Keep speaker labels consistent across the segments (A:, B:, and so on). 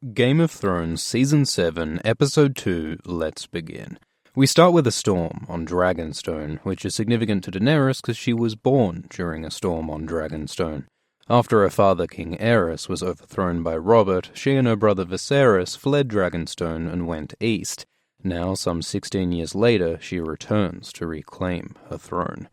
A: Game of Thrones Season 7, Episode 2, Let's Begin. We start with a storm on Dragonstone, which is significant to Daenerys because she was born during a storm on Dragonstone. After her father King Aerys was overthrown by Robert, she and her brother Viserys fled Dragonstone and went east. Now, some 16 years later, she returns to reclaim her throne.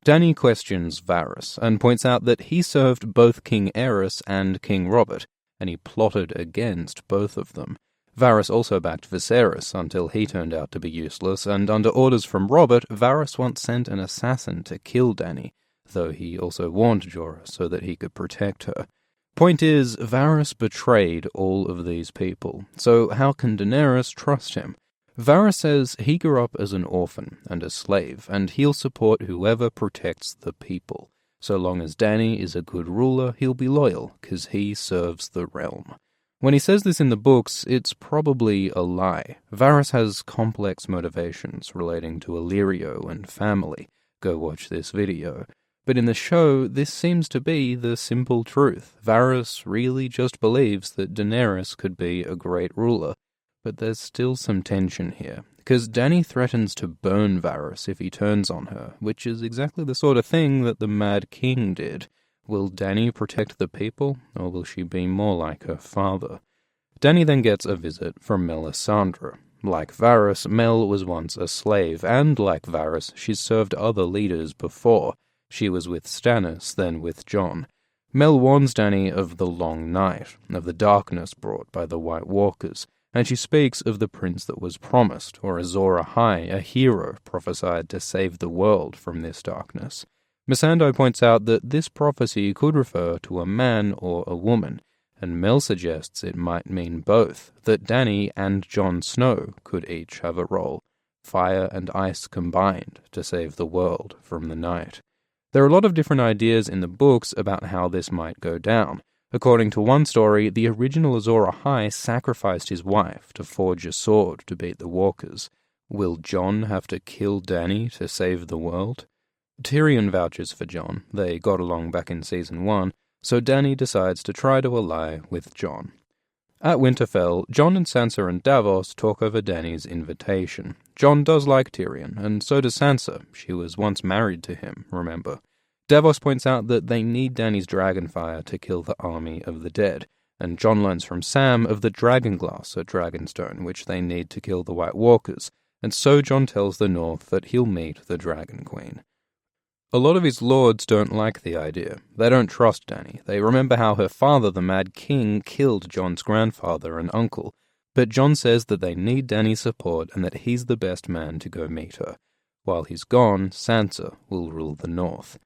A: Dany questions Varys and points out that he served both King Aerys and King Robert, and he plotted against both of them. Varys also backed Viserys until he turned out to be useless, and under orders from Robert, Varys once sent an assassin to kill Dany, though he also warned Jorah so that he could protect her. Point is, Varys betrayed all of these people, so how can Daenerys trust him? Varys says he grew up as an orphan and a slave, and he'll support whoever protects the people. So long as Dany is a good ruler, he'll be loyal, because he serves the realm. When he says this in the books, it's probably a lie. Varys has complex motivations relating to Illyrio and family. Go watch this video. But in the show, this seems to be the simple truth. Varys really just believes that Daenerys could be a great ruler. But there's still some tension here, because Dany threatens to burn Varys if he turns on her, which is exactly the sort of thing that the Mad King did. Will Dany protect the people, or will she be more like her father? Dany then gets a visit from Melisandre. Like Varys, Mel was once a slave, and like Varys, she's served other leaders before. She was with Stannis, then with Jon. Mel warns Dany of the long night, of the darkness brought by the White Walkers, and she speaks of the prince that was promised, or Azor Ahai, a hero prophesied to save the world from this darkness. Missandei points out that this prophecy could refer to a man or a woman, and Mel suggests it might mean both, that Dany and Jon Snow could each have a role, fire and ice combined to save the world from the night. There are a lot of different ideas in the books about how this might go down. According to one story, the original Azor Ahai sacrificed his wife to forge a sword to beat the Walkers. Will Jon have to kill Dany to save the world? Tyrion vouches for Jon. They got along back in Season 1, so Dany decides to try to ally with Jon. At Winterfell, Jon and Sansa and Davos talk over Dany's invitation. Jon does like Tyrion, and so does Sansa. She was once married to him, remember. Davos points out that they need Dany's dragonfire to kill the army of the dead, and Jon learns from Sam of the dragonglass at Dragonstone, which they need to kill the White Walkers, and so Jon tells the North that he'll meet the Dragon Queen. A lot of his lords don't like the idea. They don't trust Dany. They remember how her father, the Mad King, killed Jon's grandfather and uncle, but Jon says that they need Dany's support and that he's the best man to go meet her. While he's gone, Sansa will rule the North.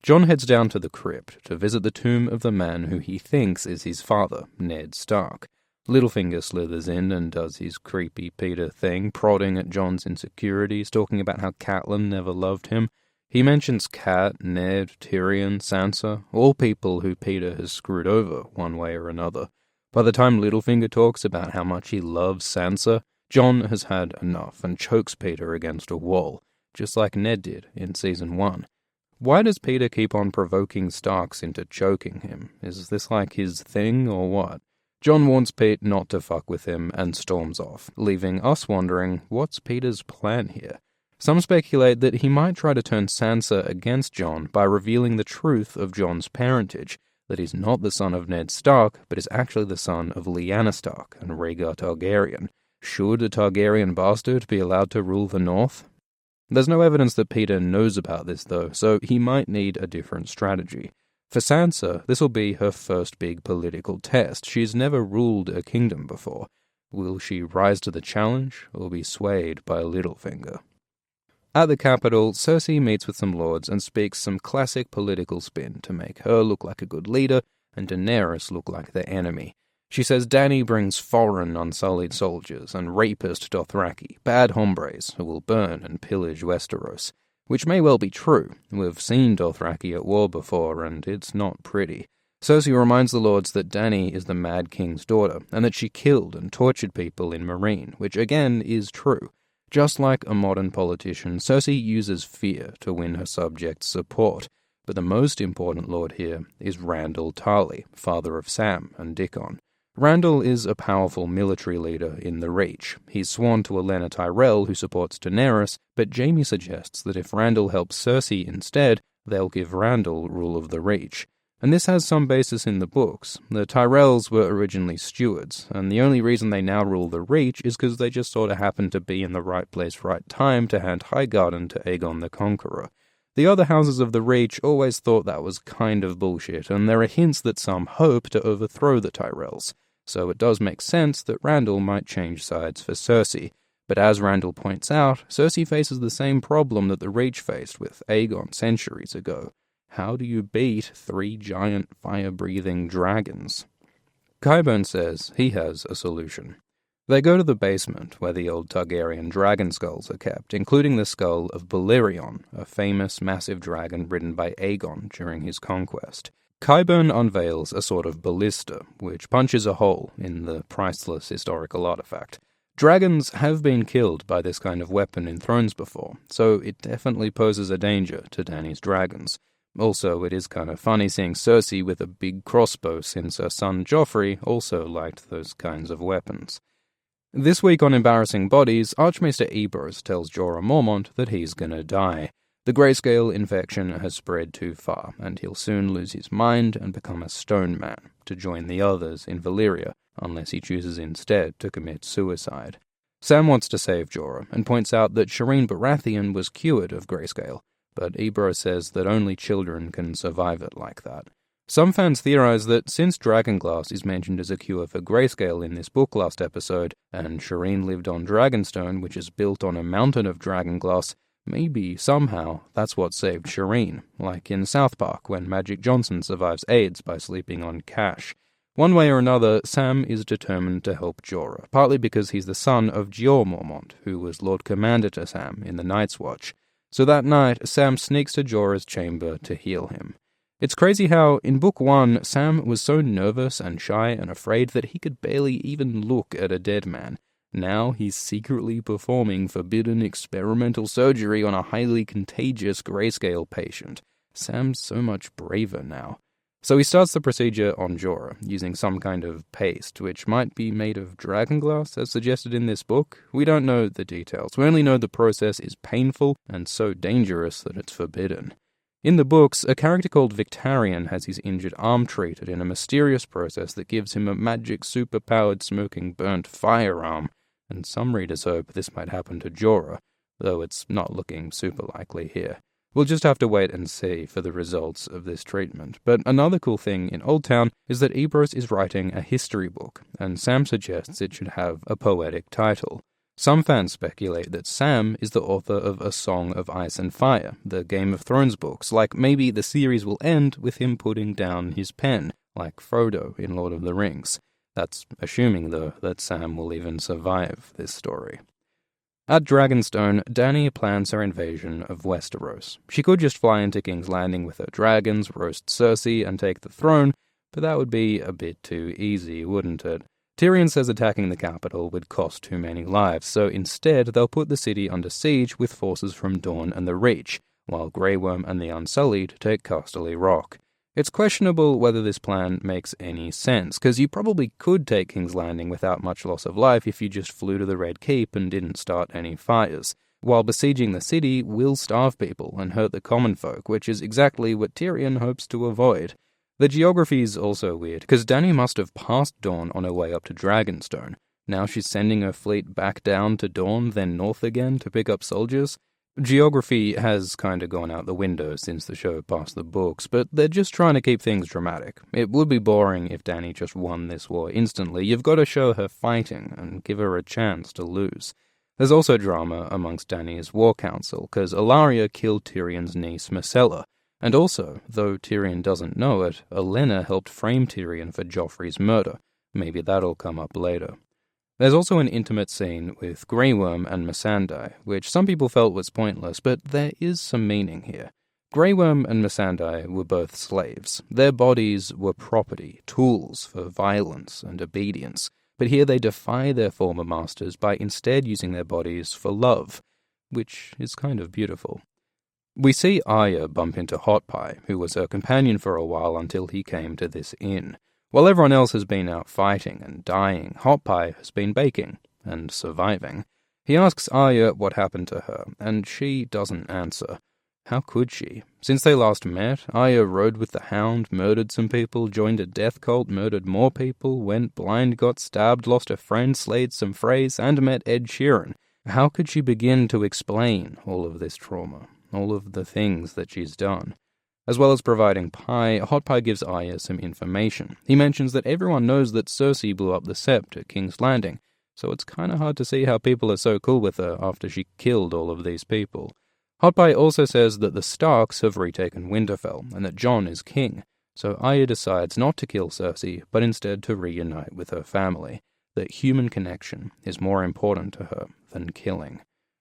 A: Jon heads down to the crypt to visit the tomb of the man who he thinks is his father, Ned Stark. Littlefinger slithers in and does his creepy Peter thing, prodding at Jon's insecurities, talking about how Catelyn never loved him. He mentions Cat, Ned, Tyrion, Sansa, all people who Peter has screwed over one way or another. By the time Littlefinger talks about how much he loves Sansa, Jon has had enough and chokes Peter against a wall, just like Ned did in Season 1. Why does Peter keep on provoking Starks into choking him? Is this like his thing, or what? Jon warns Pete not to fuck with him and storms off, leaving us wondering, what's Peter's plan here? Some speculate that he might try to turn Sansa against Jon by revealing the truth of Jon's parentage, that he's not the son of Ned Stark, but is actually the son of Lyanna Stark and Rhaegar Targaryen. Should a Targaryen bastard be allowed to rule the North? There's no evidence that Peter knows about this, though, so he might need a different strategy. For Sansa, this will be her first big political test. She's never ruled a kingdom before. Will she rise to the challenge, or be swayed by Littlefinger? At the capital, Cersei meets with some lords and speaks some classic political spin to make her look like a good leader and Daenerys look like the enemy. She says Dany brings foreign, unsullied soldiers and rapist Dothraki, bad hombres who will burn and pillage Westeros. Which may well be true. We've seen Dothraki at war before, and it's not pretty. Cersei reminds the lords that Dany is the Mad King's daughter, and that she killed and tortured people in Meereen, which again is true. Just like a modern politician, Cersei uses fear to win her subjects' support. But the most important lord here is Randyll Tarly, father of Sam and Dickon. Randyll is a powerful military leader in the Reach. He's sworn to Olenna Tyrell, who supports Daenerys, but Jaime suggests that if Randyll helps Cersei instead, they'll give Randyll rule of the Reach. And this has some basis in the books. The Tyrells were originally stewards, and the only reason they now rule the Reach is because they just sort of happened to be in the right place, right time to hand Highgarden to Aegon the Conqueror. The other houses of the Reach always thought that was kind of bullshit, and there are hints that some hope to overthrow the Tyrells. So it does make sense that Randyll might change sides for Cersei. But as Randyll points out, Cersei faces the same problem that the Reach faced with Aegon centuries ago. How do you beat 3 giant fire-breathing dragons? Qyburn says he has a solution. They go to the basement where the old Targaryen dragon skulls are kept, including the skull of Balerion, a famous massive dragon ridden by Aegon during his conquest. Qyburn unveils a sort of ballista, which punches a hole in the priceless historical artifact. Dragons have been killed by this kind of weapon in Thrones before, so it definitely poses a danger to Dany's dragons. Also, it is kind of funny seeing Cersei with a big crossbow since her son Joffrey also liked those kinds of weapons. This week on Embarrassing Bodies, Archmaester Eberus tells Jorah Mormont that he's gonna die. The grayscale infection has spread too far, and he'll soon lose his mind and become a stone man to join the others in Valyria, unless he chooses instead to commit suicide. Sam wants to save Jorah, and points out that Shireen Baratheon was cured of grayscale, but Eberus says that only children can survive it like that. Some fans theorize that since Dragonglass is mentioned as a cure for grayscale in this book last episode, and Shireen lived on Dragonstone, which is built on a mountain of dragonglass, maybe, somehow, that's what saved Shireen, like in South Park when Magic Johnson survives AIDS by sleeping on cash. One way or another, Sam is determined to help Jorah, partly because he's the son of Jeor Mormont, who was Lord Commander to Sam in the Night's Watch. So that night, Sam sneaks to Jorah's chamber to heal him. It's crazy how, in Book 1, Sam was so nervous and shy and afraid that he could barely even look at a dead man. Now he's secretly performing forbidden experimental surgery on a highly contagious grayscale patient. Sam's so much braver now. So he starts the procedure on Jorah, using some kind of paste, which might be made of dragonglass, as suggested in this book. We don't know the details. We only know the process is painful and so dangerous that it's forbidden. In the books, a character called Victarion has his injured arm treated in a mysterious process that gives him a magic super-powered smoking burnt firearm, and some readers hope this might happen to Jorah, though it's not looking super likely here. We'll just have to wait and see for the results of this treatment. But another cool thing in Old Town is that Eberus is writing a history book, and Sam suggests it should have a poetic title. Some fans speculate that Sam is the author of A Song of Ice and Fire, the Game of Thrones books, like maybe the series will end with him putting down his pen, like Frodo in Lord of the Rings. That's assuming, though, that Sam will even survive this story. At Dragonstone, Dany plans her invasion of Westeros. She could just fly into King's Landing with her dragons, roast Cersei, and take the throne, but that would be a bit too easy, wouldn't it? Tyrion says attacking the capital would cost too many lives, so instead they'll put the city under siege with forces from Dorne and the Reach, while Grey Worm and the Unsullied take Casterly Rock. It's questionable whether this plan makes any sense, because you probably could take King's Landing without much loss of life if you just flew to the Red Keep and didn't start any fires, while besieging the city will starve people and hurt the common folk, which is exactly what Tyrion hopes to avoid. The geography's also weird, because Dany must have passed Dorne on her way up to Dragonstone. Now she's sending her fleet back down to Dorne, then north again to pick up soldiers. Geography has kinda gone out the window since the show passed the books, but they're just trying to keep things dramatic. It would be boring if Dany just won this war instantly. You've got to show her fighting and give her a chance to lose. There's also drama amongst Dany's war council, because Ellaria killed Tyrion's niece Myrcella. And also, though Tyrion doesn't know it, Olenna helped frame Tyrion for Joffrey's murder. Maybe that'll come up later. There's also an intimate scene with Grey Worm and Missandei, which some people felt was pointless, but there is some meaning here. Grey Worm and Missandei were both slaves. Their bodies were property, tools for violence and obedience, but here they defy their former masters by instead using their bodies for love, which is kind of beautiful. We see Arya bump into Hot Pie, who was her companion for a while until he came to this inn. While everyone else has been out fighting and dying, Hot Pie has been baking and surviving. He asks Arya what happened to her, and she doesn't answer. How could she? Since they last met, Arya rode with the Hound, murdered some people, joined a death cult, murdered more people, went blind, got stabbed, lost a friend, slayed some Freys, and met Ed Sheeran. How could she begin to explain all of this trauma, all of the things that she's done? As well as providing Pie, Hot Pie gives Arya some information. He mentions that everyone knows that Cersei blew up the Sept at King's Landing, so it's kinda hard to see how people are so cool with her after she killed all of these people. Hot Pie also says that the Starks have retaken Winterfell, and that Jon is king, so Arya decides not to kill Cersei, but instead to reunite with her family, that human connection is more important to her than killing.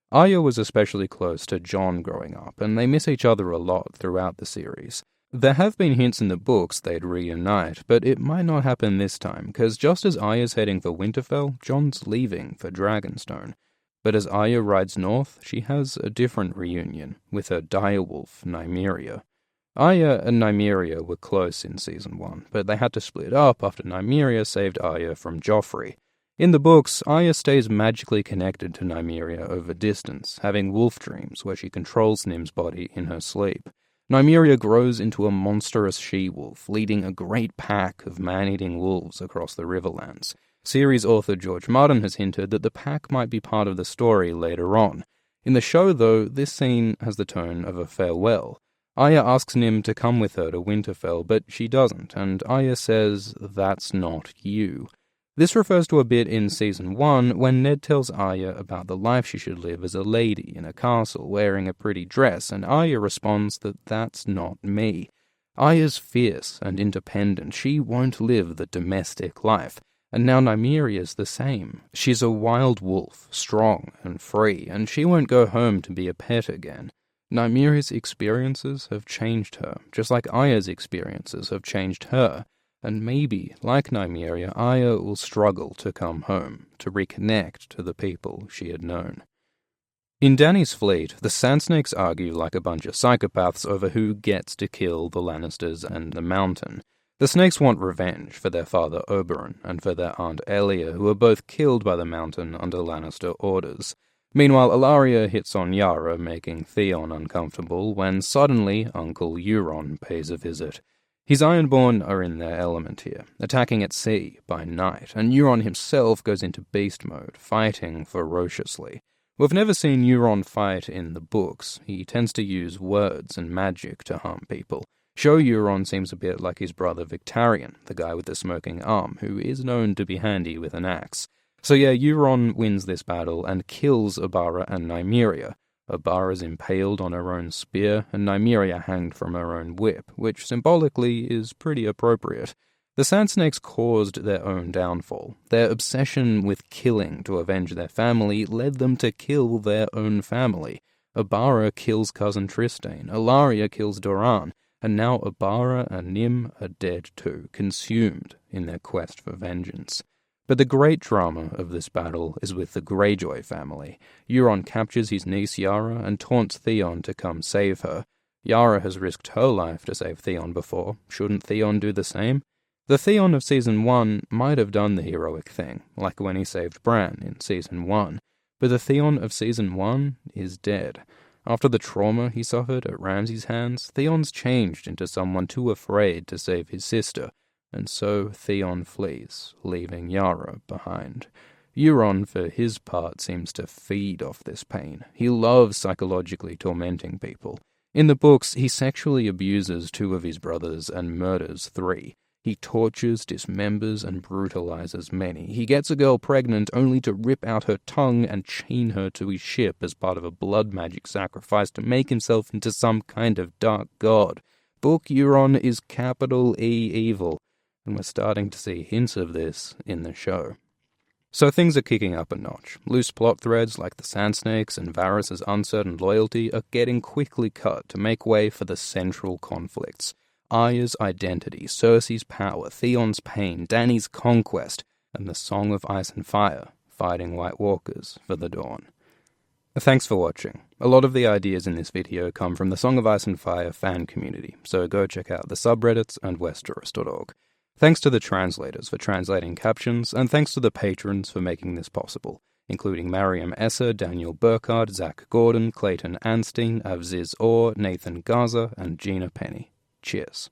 A: Arya was especially close to Jon growing up, and they miss each other a lot throughout the series. There have been hints in the books they'd reunite, but it might not happen this time, because just as Arya's heading for Winterfell, Jon's leaving for Dragonstone. But as Arya rides north, she has a different reunion with her direwolf, Nymeria. Arya and Nymeria were close in Season 1, but they had to split up after Nymeria saved Arya from Joffrey. In the books, Arya stays magically connected to Nymeria over distance, having wolf dreams where she controls Nim's body in her sleep. Nymeria grows into a monstrous she-wolf, leading a great pack of man-eating wolves across the Riverlands. Series author George Martin has hinted that the pack might be part of the story later on. In the show, though, this scene has the tone of a farewell. Arya asks Nym to come with her to Winterfell, but she doesn't, and Arya says, "That's not you." This refers to a bit in Season 1 when Ned tells Arya about the life she should live as a lady in a castle wearing a pretty dress, and Arya responds that that's not me. Arya's fierce and independent. She won't live the domestic life. And now Nymeria's the same. She's a wild wolf, strong and free, and she won't go home to be a pet again. Nymeria's experiences have changed her, just like Arya's experiences have changed her. And maybe, like Nymeria, Arya will struggle to come home, to reconnect to the people she had known. In Dany's fleet, the Sand Snakes argue like a bunch of psychopaths over who gets to kill the Lannisters and the Mountain. The Snakes want revenge for their father Oberyn and for their aunt Elia, who were both killed by the Mountain under Lannister orders. Meanwhile, Ellaria hits on Yara, making Theon uncomfortable, when suddenly Uncle Euron pays a visit. His Ironborn are in their element here, attacking at sea by night, and Euron himself goes into beast mode, fighting ferociously. We've never seen Euron fight in the books. He tends to use words and magic to harm people. Show Euron seems a bit like his brother Victarion, the guy with the smoking arm, who is known to be handy with an axe. So yeah, Euron wins this battle and kills Abara and Nymeria. Abara's impaled on her own spear, and Nymeria hanged from her own whip, which symbolically is pretty appropriate. The Sand Snakes caused their own downfall. Their obsession with killing to avenge their family led them to kill their own family. Abara kills cousin Trystane, Ellaria kills Doran, and now Abara and Nym are dead too, consumed in their quest for vengeance. But the great drama of this battle is with the Greyjoy family. Euron captures his niece Yara and taunts Theon to come save her. Yara has risked her life to save Theon before. Shouldn't Theon do the same? The Theon of Season 1 might have done the heroic thing, like when he saved Bran in Season 1, but the Theon of Season 1 is dead. After the trauma he suffered at Ramsay's hands, Theon's changed into someone too afraid to save his sister, and so Theon flees, leaving Yara behind. Euron, for his part, seems to feed off this pain. He loves psychologically tormenting people. In the books, he sexually abuses 2 of his brothers and murders 3. He tortures, dismembers, and brutalizes many. He gets a girl pregnant only to rip out her tongue and chain her to his ship as part of a blood magic sacrifice to make himself into some kind of dark god. Book Euron is capital E evil, and we're starting to see hints of this in the show. So things are kicking up a notch. Loose plot threads like the Sand Snakes and Varys' uncertain loyalty are getting quickly cut to make way for the central conflicts. Arya's identity, Cersei's power, Theon's pain, Dany's conquest, and the Song of Ice and Fire, fighting White Walkers for the Dawn. Thanks for watching. A lot of the ideas in this video come from the Song of Ice and Fire fan community, so go check out the subreddits and Westeros.org. Thanks to the translators for translating captions, and thanks to the patrons for making this possible, including Maryam Essa, Daniel Burkard, Zach Gordon, Clayton Anstein, Avziz Orr, Nathan Garza, and Gina Penny. Cheers.